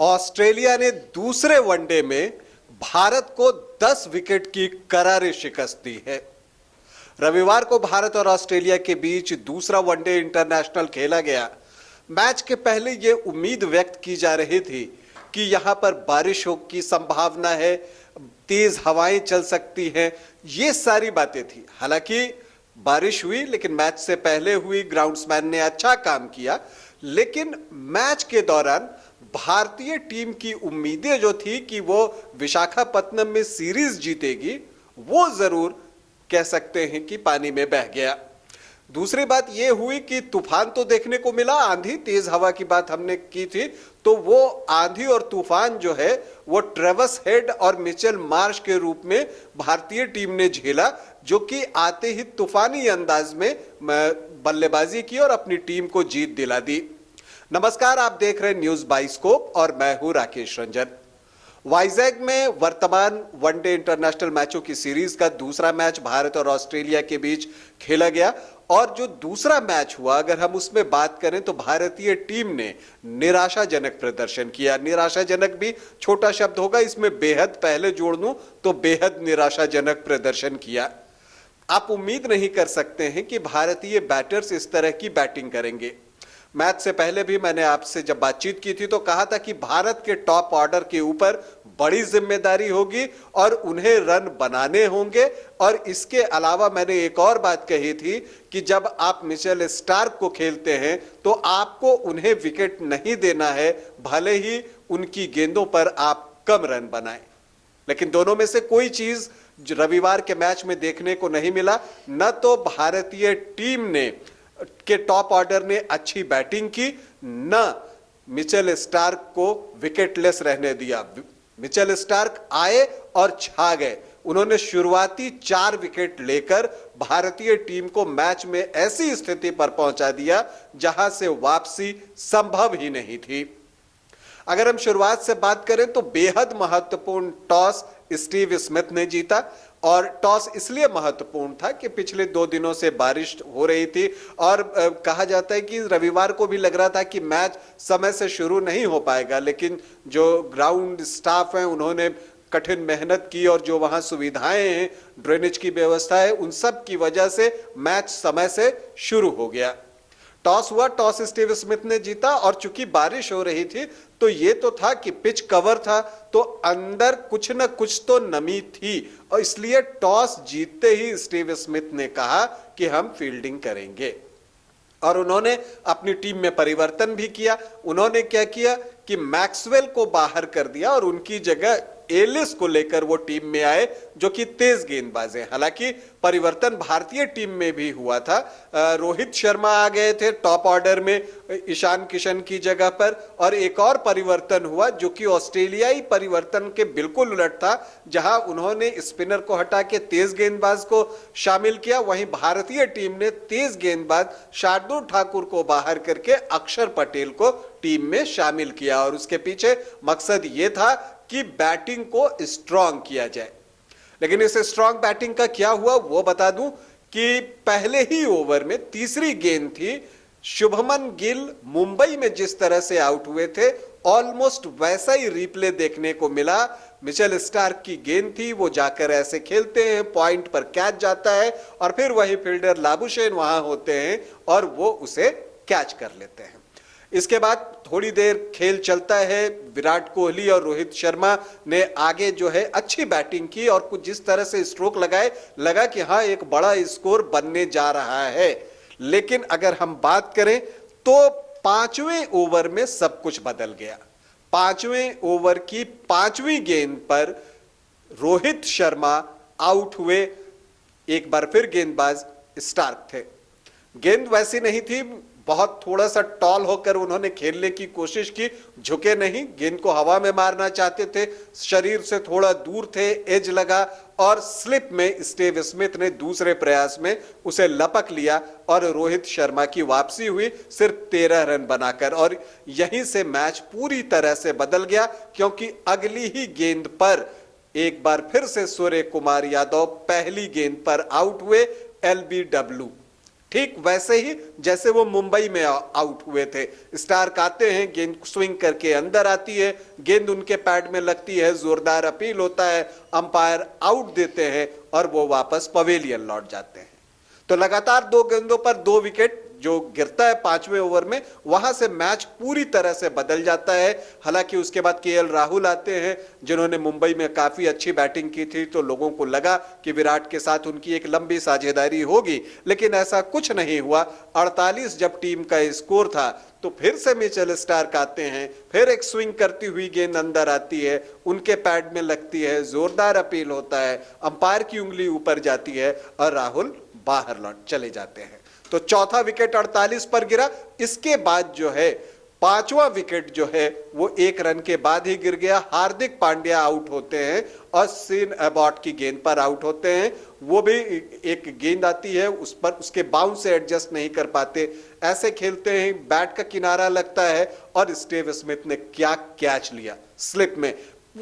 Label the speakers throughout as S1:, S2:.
S1: Australia ने दूसरे one day में भारत को 10 विकेट की करारी शिकस्त दी है। रविवार को भारत और ऑस्ट्रेलिया के बीच दूसरा वनडे इंटरनेशनल खेला गया। मैच के पहले यह उम्मीद व्यक्त की जा रही थी कि यहां पर बारिश की संभावना है, तेज हवाएं चल सकती हैं, ये सारी बातें थी। हालांकि बारिश हुई, लेकिन मैच से पहले हुई, ग्राउंड्समैन ने अच्छा काम किया। लेकिन मैच के दौरान भारतीय टीम की उम्मीदें जो थी कि वो विशाखापत्तनम में सीरीज जीतेगी, वो जरूर कह सकते हैं कि पानी में बह गया। दूसरी बात यह हुई कि तूफान तो देखने को मिला, आंधी तेज हवा की बात हमने की थी, तो वो आंधी और तूफान जो है वो ट्रेविस हेड और मिचेल मार्श के रूप में भारतीय टीम ने झेला, जो कि आते ही तूफानी अंदाज में बल्लेबाजी की और अपनी टीम को जीत दिला दी। नमस्कार, आप देख रहे हैं न्यूज बाइस्कोप और मैं हूं राकेश रंजन। वाइजैग में वर्तमान वनडे इंटरनेशनल मैचों की सीरीज का दूसरा मैच भारत और ऑस्ट्रेलिया के बीच खेला गया और जो दूसरा मैच हुआ, अगर हम उसमें बात करें तो भारतीय टीम ने निराशाजनक प्रदर्शन किया। निराशाजनक भी छोटा शब्द होगा, इसमें बेहद पहले जोड़ दूं तो बेहद निराशाजनक प्रदर्शन किया। आप उम्मीद नहीं कर सकते हैं कि भारतीय बैटर्स इस तरह की बैटिंग करेंगे। मैच से पहले भी मैंने आपसे जब बातचीत की थी तो कहा था कि भारत के टॉप ऑर्डर के ऊपर बड़ी जिम्मेदारी होगी और उन्हें रन बनाने होंगे। और इसके अलावा मैंने एक और बात कही थी कि जब आप मिचेल स्टार्क को खेलते हैं तो आपको उन्हें विकेट नहीं देना है, भले ही उनकी गेंदों पर आप कम रन बनाएं। लेकिन दोनों में से कोई चीज रविवार के मैच में देखने को नहीं मिला। न तो भारतीय टीम ने के टॉप ऑर्डर ने अच्छी बैटिंग की, न मिचेल स्टार्क को विकेटलेस रहने दिया। मिचेल स्टार्क आए और छा गए। उन्होंने शुरुआती 4 विकेट लेकर भारतीय टीम को मैच में ऐसी स्थिति पर पहुंचा दिया जहां से वापसी संभव ही नहीं थी। अगर हम शुरुआत से बात करें तो बेहद महत्वपूर्ण टॉस स्टीव स्मिथ ने जीता। और टॉस इसलिए महत्वपूर्ण था कि पिछले 2 दिनों से बारिश हो रही थी और कहा जाता है कि रविवार को भी लग रहा था कि मैच समय से शुरू नहीं हो पाएगा, लेकिन जो ग्राउंड स्टाफ है उन्होंने कठिन मेहनत की और जो वहां सुविधाएं हैं, ड्रेनेज की व्यवस्था है, उन सब की वजह से मैच समय से शुरू हो गया। टॉस हुआ, टॉस स्टीव स्मिथ ने जीता और चूंकि बारिश हो रही थी तो ये तो था कि पिच कवर था तो अंदर कुछ न कुछ तो नमी थी और इसलिए टॉस जीतते ही स्टीव स्मिथ ने कहा कि हम फील्डिंग करेंगे। और उन्होंने अपनी टीम में परिवर्तन भी किया। उन्होंने क्या किया कि मैक्सवेल को बाहर कर दिया और उनकी जगह एलिस को लेकर वो टीम में आए, जो कि तेज गेंदबाज हैं। हालांकि परिवर्तन भारतीय टीम में भी हुआ था। रोहित शर्मा आ गए थे टॉप ऑर्डर में ईशान किशन की जगह पर, और एक और परिवर्तन हुआ जो कि ऑस्ट्रेलियाई परिवर्तन के बिल्कुल उलट था, जहां उन्होंने स्पिनर को हटा के तेज गेंदबाज को शामिल किया। वहीं भारतीय टीम ने तेज गेंदबाज शार्दुल ठाकुर को बाहर करके अक्षर पटेल को टीम में शामिल किया और उसके पीछे मकसद यह था कि बैटिंग को स्ट्रांग किया जाए। लेकिन इस स्ट्रांग बैटिंग का क्या हुआ वो बता दूं कि पहले ही ओवर में तीसरी गेंद थी, शुभमन गिल मुंबई में जिस तरह से आउट हुए थे ऑलमोस्ट वैसा ही रिप्ले देखने को मिला। मिचेल स्टार्क की गेंद थी, वो जाकर ऐसे खेलते हैं, पॉइंट पर कैच जाता है और फिर वही फील्डर लाबुशेन वहां होते हैं और वो उसे कैच कर लेते हैं। इसके बाद थोड़ी देर खेल चलता है, विराट कोहली और रोहित शर्मा ने आगे जो है अच्छी बैटिंग की और कुछ जिस तरह से स्ट्रोक लगाए, लगा कि हाँ एक बड़ा स्कोर बनने जा रहा है। लेकिन अगर हम बात करें तो 5वें ओवर में सब कुछ बदल गया। 5वें ओवर की 5वीं गेंद पर रोहित शर्मा आउट हुए। एक बार फिर गेंदबाज स्टार्क थे। गेंद वैसी नहीं थी, बहुत थोड़ा सा टॉल होकर उन्होंने खेलने की कोशिश की, झुके नहीं, गेंद को हवा में मारना चाहते थे, शरीर से थोड़ा दूर थे, एज लगा और स्लिप में स्टीव स्मिथ ने दूसरे प्रयास में उसे लपक लिया और रोहित शर्मा की वापसी हुई सिर्फ 13 रन बनाकर। और यहीं से मैच पूरी तरह से बदल गया, क्योंकि अगली ही गेंद पर एक बार फिर से सूर्य कुमार यादव पहली गेंद पर आउट हुए। LBW ठीक वैसे ही जैसे वो मुंबई में आउट हुए थे। स्टार्क आते हैं, गेंद स्विंग करके अंदर आती है, गेंद उनके पैड में लगती है, जोरदार अपील होता है, अंपायर आउट देते हैं और वो वापस पवेलियन लौट जाते हैं। तो लगातार 2 गेंदों पर 2 विकेट जो गिरता है 5वें ओवर में, वहां से मैच पूरी तरह से बदल जाता है। हालांकि उसके बाद केएल राहुल आते हैं जिन्होंने मुंबई में काफी अच्छी बैटिंग की थी, तो लोगों को लगा कि विराट के साथ उनकी एक लंबी साझेदारी होगी, लेकिन ऐसा कुछ नहीं हुआ। 48 जब टीम का स्कोर था तो फिर से मिचेल स्टार्क आते हैं, फिर एक स्विंग करती हुई गेंद अंदर आती है, उनके पैड में लगती है, जोरदार अपील होता है, अंपायर की उंगली ऊपर जाती है और राहुल बाहर लौट चले जाते हैं। तो चौथा विकेट 48 पर गिरा। इसके बाद जो है 5वां विकेट जो है वो 1 रन के बाद ही गिर गया। हार्दिक पांड्या आउट होते हैं और सीन अबॉट की गेंद पर आउट होते हैं। वो भी एक गेंद आती है, उस पर उसके बाउंस से एडजस्ट नहीं कर पाते, ऐसे खेलते हैं, बैट का किनारा लगता है और स्टीव स्मिथ ने क्या कैच लिया स्लिप में,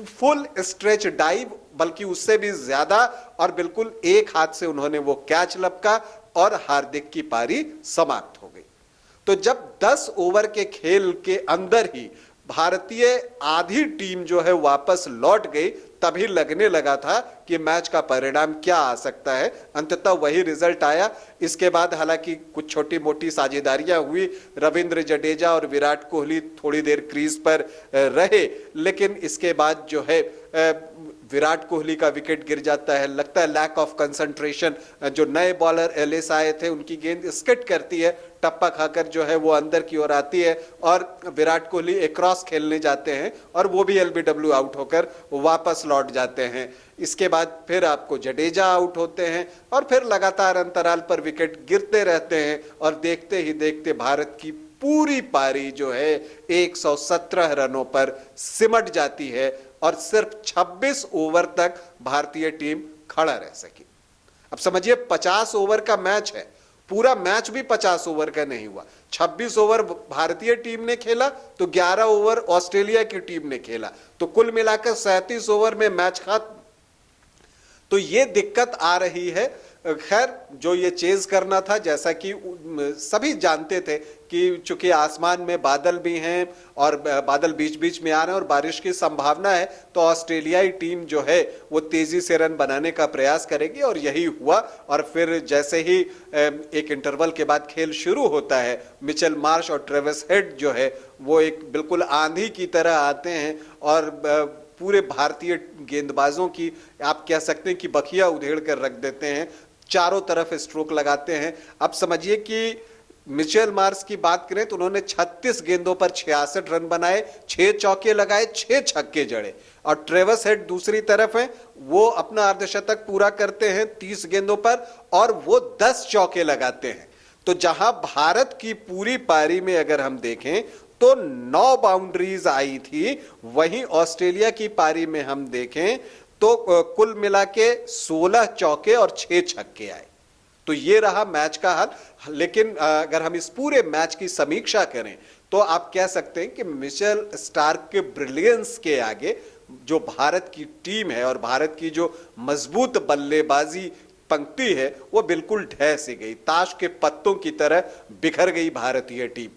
S1: फुल स्ट्रेच डाइव, बल्कि उससे भी ज्यादा, और बिल्कुल एक हाथ से उन्होंने वो कैच लपका और हार्दिक की पारी समाप्त हो गई। तो जब 10 ओवर के खेल के अंदर ही भारतीय आधी टीम जो है वापस लौट गई, तभी लगने लगा था कि मैच का परिणाम क्या आ सकता है। अंततः वही रिजल्ट आया। इसके बाद हालांकि कुछ छोटी मोटी साझेदारियां हुई, रविंद्र जडेजा और विराट कोहली थोड़ी देर क्रीज पर रहे, लेकिन इसके बाद जो है विराट कोहली का विकेट गिर जाता है। लगता है लैक ऑफ कंसंट्रेशन। जो नए बॉलर एलिस आए थे उनकी गेंद स्किट करती है, टप्पा खाकर जो है वो अंदर की ओर आती है और विराट कोहली एक क्रॉस खेलने जाते हैं और वो भी एलबीडब्ल्यू आउट होकर वापस लौट जाते हैं। इसके बाद फिर आपको जडेजा आउट होते हैं और फिर लगातार अंतराल पर विकेट गिरते रहते हैं और देखते ही देखते भारत की पूरी पारी जो है 117 रनों पर सिमट जाती है और सिर्फ 26 ओवर तक भारतीय टीम खड़ा रह सकी। अब समझिए 50 ओवर का मैच है, पूरा मैच भी 50 ओवर का नहीं हुआ। 26 ओवर भारतीय टीम ने खेला तो 11 ओवर ऑस्ट्रेलिया की टीम ने खेला, तो कुल मिलाकर 37 ओवर में मैच खत्म। तो ये दिक्कत आ रही है। खैर, जो ये चेज करना था, जैसा कि सभी जानते थे कि चूंकि आसमान में बादल भी हैं और बादल बीच बीच में आ रहे हैं और बारिश की संभावना है, तो ऑस्ट्रेलियाई टीम जो है वो तेजी से रन बनाने का प्रयास करेगी और यही हुआ। और फिर जैसे ही एक इंटरवल के बाद खेल शुरू होता है, मिचेल मार्श और ट्रेविस हेड जो है वो एक बिल्कुल आंधी की तरह आते हैं और पूरे भारतीय गेंदबाजों की आप कह सकते हैं कि बखिया उधेड़ कर रख देते हैं, चारों तरफ स्ट्रोक लगाते हैं। अब समझिए कि मिचेल मार्श की बात करें तो उन्होंने 36 गेंदों पर 66 रन बनाए, 6 चौके लगाए, 6 छक्के जड़े। और ट्रेविस हेड दूसरी तरफ है, वो अपना अर्धशतक पूरा करते हैं 30 गेंदों पर और वो 10 चौके लगाते हैं। तो जहां भारत की पूरी पारी में अगर हम देखें तो 9 बाउंड्रीज आई थी, वहीं ऑस्ट्रेलिया की पारी में हम देखें तो कुल मिला के 16 चौके और 6 छक्के आए। तो ये रहा मैच का हाल। लेकिन अगर हम इस पूरे मैच की समीक्षा करें तो आप कह सकते हैं कि मिचेल स्टार्क के ब्रिलियंस के आगे जो भारत की टीम है और भारत की जो मजबूत बल्लेबाजी पंक्ति है वो बिल्कुल ढह सी गई, ताश के पत्तों की तरह बिखर गई भारतीय टीम।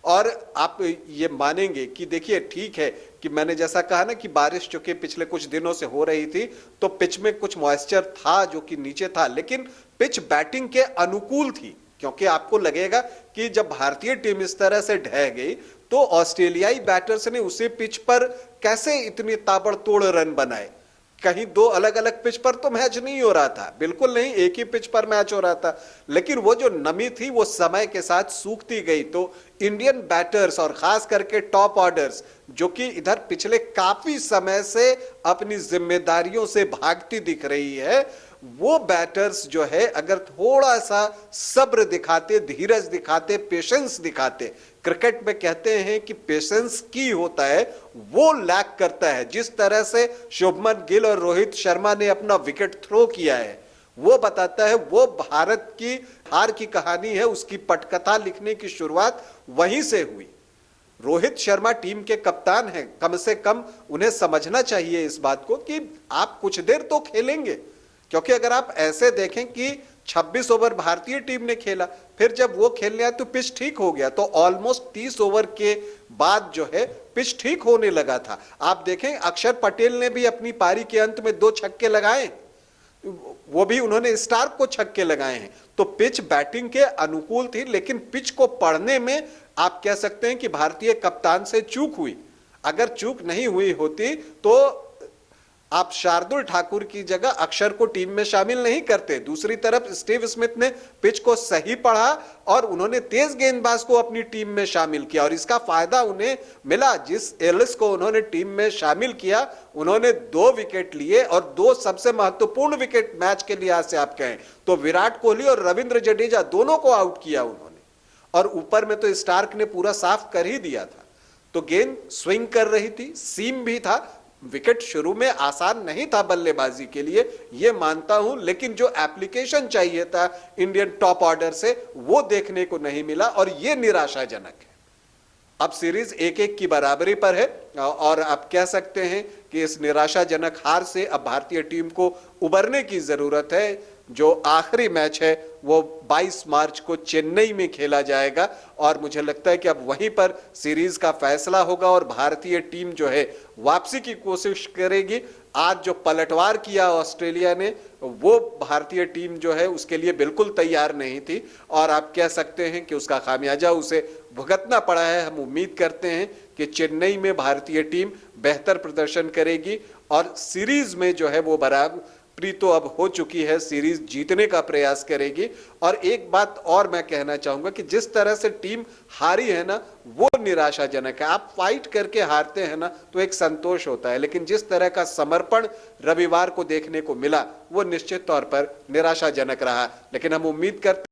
S1: और आप ये मानेंगे कि देखिए, ठीक है कि मैंने जैसा कहा ना कि बारिश चूंकि पिछले कुछ दिनों से हो रही थी तो पिच में कुछ मॉइस्चर था जो कि नीचे था, लेकिन पिच बैटिंग के अनुकूल थी, क्योंकि आपको लगेगा कि जब भारतीय टीम इस तरह से ढह गई तो ऑस्ट्रेलियाई बैटर्स ने उसी पिच पर कैसे इतनी ताबड़तोड़ रन बनाए। कहीं 2 अलग अलग पिच पर तो मैच नहीं हो रहा था, बिल्कुल नहीं, एक ही पिच पर मैच हो रहा था, लेकिन वो जो नमी थी वो समय के साथ सूखती गई। तो इंडियन बैटर्स और खास करके टॉप ऑर्डर्स जो कि इधर पिछले काफी समय से अपनी जिम्मेदारियों से भागती दिख रही है, वो बैटर्स जो है अगर थोड़ा सा सब्र दिखाते, धीरज दिखाते, पेशेंस दिखाते, क्रिकेट में कहते हैं कि पेशेंस की होता है, वो लैक करता है। जिस तरह से शुभमन गिल और रोहित शर्मा ने अपना विकेट थ्रो किया है वो बताता है, वो भारत की हार की कहानी है, उसकी पटकथा लिखने की शुरुआत वहीं से हुई। रोहित शर्मा टीम के कप्तान हैं, कम से कम उन्हें समझना चाहिए इस बात को कि आप कुछ देर तो खेलेंगे, क्योंकि अगर आप ऐसे देखें कि 26 ओवर भारतीय टीम ने खेला, फिर जब वो खेलने आए तो पिच ठीक हो गया, तो ऑलमोस्ट 30 ओवर के बाद जो है पिच ठीक होने लगा था। आप देखें अक्षर पटेल ने भी अपनी पारी के अंत में 2 छक्के लगाए, वो भी उन्होंने स्टार्क को छक्के लगाए हैं। तो पिच बैटिंग के अनुकूल थी, लेकिन पिच को पढ़ने में आप कह सकते हैं कि भारतीय कप्तान से चूक हुई। अगर चूक नहीं हुई होती तो आप शार्दुल ठाकुर की जगह अक्षर को टीम में शामिल नहीं करते। दूसरी तरफ स्टीव स्मिथ ने पिच को सही पढ़ा और उन्होंने तेज गेंदबाज को अपनी टीम में शामिल किया, और इसका फायदा उन्हें मिला। जिस एलिस को उन्होंने टीम में शामिल किया, उन्होंने 2 विकेट लिए, और 2 सबसे महत्वपूर्ण विकेट मैच के लिहाज से आप कहें तो विराट कोहली और रविंद्र जडेजा दोनों को आउट किया उन्होंने, और ऊपर में तो स्टार्क ने पूरा साफ कर ही दिया था। तो गेंद स्विंग कर रही थी, सीम भी था। विकेट शुरू में आसान नहीं था बल्लेबाजी के लिए, यह मानता हूं, लेकिन जो एप्लीकेशन चाहिए था इंडियन टॉप ऑर्डर से वो देखने को नहीं मिला, और यह निराशाजनक है। अब सीरीज 1-1 की बराबरी पर है, और आप कह सकते हैं कि इस निराशाजनक हार से अब भारतीय टीम को उबरने की जरूरत है। जो आखिरी मैच है वो 22 मार्च को चेन्नई में खेला जाएगा, और मुझे लगता है कि अब वहीं पर सीरीज का फैसला होगा और भारतीय टीम जो है वापसी की कोशिश करेगी। आज जो पलटवार किया ऑस्ट्रेलिया ने, वो भारतीय टीम जो है उसके लिए बिल्कुल तैयार नहीं थी, और आप कह सकते हैं कि उसका खामियाजा उसे भुगतना पड़ा है। हम उम्मीद करते हैं कि चेन्नई में भारतीय टीम बेहतर प्रदर्शन करेगी, और सीरीज में जो है वो बराबरी तो अब हो चुकी है, सीरीज जीतने का प्रयास करेगी। और एक बात और मैं कहना चाहूंगा कि जिस तरह से टीम हारी है ना, वो निराशाजनक है। आप फाइट करके हारते हैं ना तो एक संतोष होता है, लेकिन जिस तरह का समर्पण रविवार को देखने को मिला वो निश्चित तौर पर निराशाजनक रहा। लेकिन हम उम्मीद करते